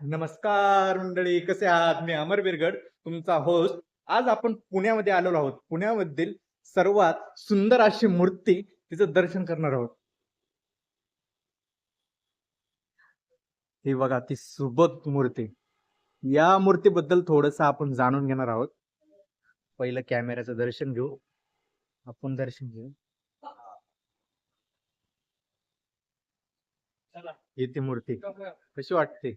नमस्कार मंडळी, कसे आहात? मी अमर बिरगड, तुमचा होस्ट. आज आपण पुण्यामध्ये आलेलो आहोत. पुण्यामधील सर्वात सुंदर अशी मूर्ती तिचं दर्शन करणार आहोत. ही बघा, ती सुबक मूर्ती. या मूर्तीबद्दल थोडंसं आपण जाणून घेणार आहोत. पहिलं कॅमेऱ्याचं दर्शन घेऊ. आपण दर्शन घेऊ. ही ती मूर्ती कशी वाटते?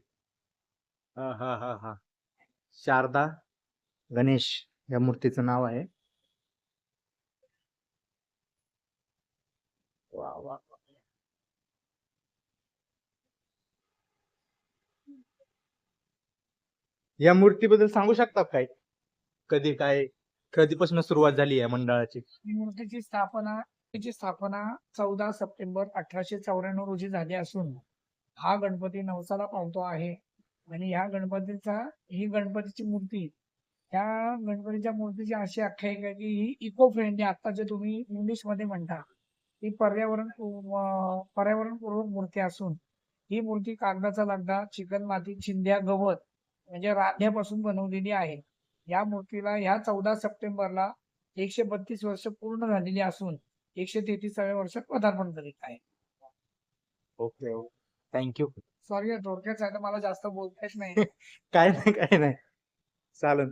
हा हा हा हा. शारदा गणेश या मूर्तीचं नाव आहे. वा वा. या मूर्तीबद्दल सांगू शकता काय? कधी काय, कधीपासून सुरुवात झाली या मंडळाची? मूर्तीची स्थापना 14 सप्टेंबर 1894 रोजी झाली असून हा गणपती नवसाला पावतो आहे. आणि ही गणपतीची मूर्ती, ह्या गणपतीच्या मूर्तीची अशी आख्यायिका आहे की ही इको फ्रेंडली, आता जे तुम्ही इंग्लिश मध्ये म्हणता, ही पर्यावरणपूर्वक मूर्ती असून ही मूर्ती कागदाचा लगदा, चिकण माती, चिंध्या, गवत म्हणजे रांध्यापासून बनवलेली आहे. या मूर्तीला ह्या 14 सप्टेंबरला 132 वर्ष पूर्ण झालेली असून 133व्या वर्षात पदार्पण करीत आहे. ओके. थँक्यू. सॉरी, थोडक्यात सांगतो, मला जास्त बोलता येत नाही. काय नाही, काय नाही. चालन.